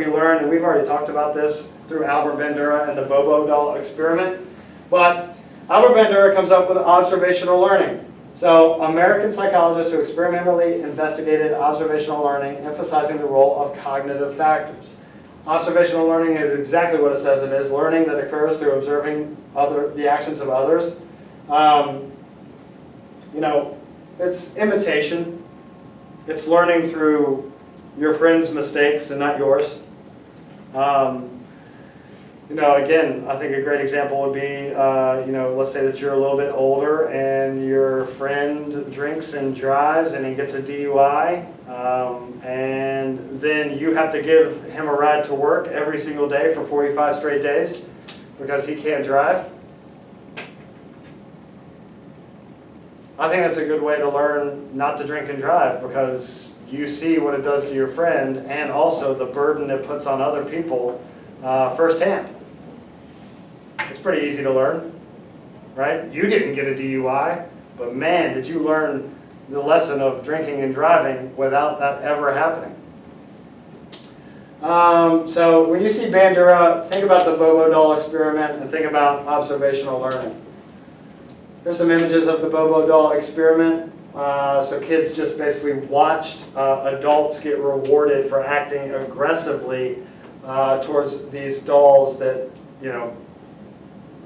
We learn, and we've already talked about this through Albert Bandura and the Bobo doll experiment, but Albert Bandura comes up with observational learning. So American psychologists who experimentally investigated observational learning, emphasizing the role of cognitive factors. Observational learning is exactly what it says it is, learning that occurs through observing the actions of others. It's imitation. It's learning through your friend's mistakes and not yours. Again, I think a great example would be, let's say that you're a little bit older and your friend drinks and drives and he gets a DUI, and then you have to give him a ride to work every single day for 45 straight days because he can't drive. I think that's a good way to learn not to drink and drive, because you see what it does to your friend and also the burden it puts on other people firsthand. It's pretty easy to learn, right? You didn't get a DUI, but man, did you learn the lesson of drinking and driving without that ever happening. So when you see Bandura, think about the Bobo doll experiment and think about observational learning. Here's some images of the Bobo doll experiment. So kids just basically watched adults get rewarded for acting aggressively towards these dolls that,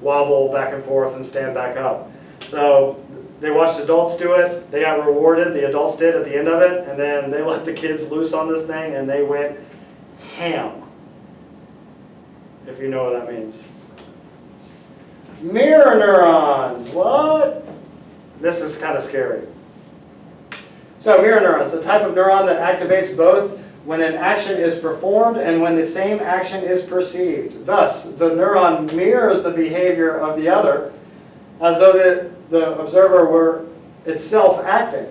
wobble back and forth and stand back up. So they watched adults do it, they got rewarded, the adults did at the end of it, and then they let the kids loose on this thing and they went ham, if you know what that means. Mirror neurons, what? This is kind of scary. So mirror neurons, a type of neuron that activates both when an action is performed and when the same action is perceived. Thus, the neuron mirrors the behavior of the other as though the observer were itself acting.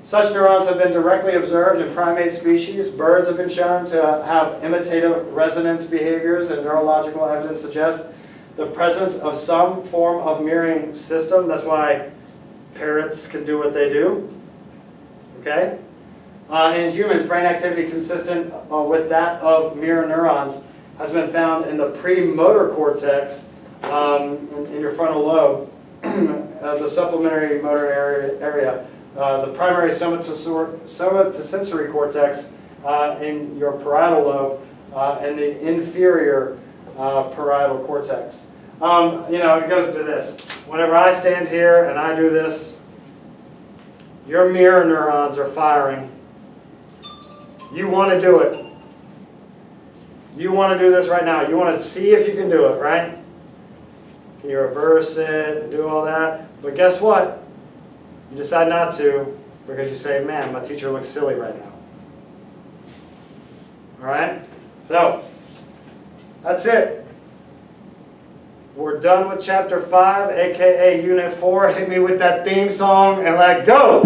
Such neurons have been directly observed in primate species. Birds have been shown to have imitative resonance behaviors, and neurological evidence suggests the presence of some form of mirroring system. That's why parrots can do what they do. Okay? In humans, brain activity consistent with that of mirror neurons has been found in the premotor cortex in your frontal lobe, the supplementary motor area, the primary somatosensory cortex in your parietal lobe, and the inferior parietal cortex. It goes to this. Whenever I stand here and I do this, your mirror neurons are firing. You want to do it. You want to do this right now. You want to see if you can do it, right? Can you reverse it and do all that? But guess what? You decide not to because you say, man, my teacher looks silly right now. All right? So, that's it. We're done with Chapter 5, aka Unit 4. Hit me with that theme song and let go.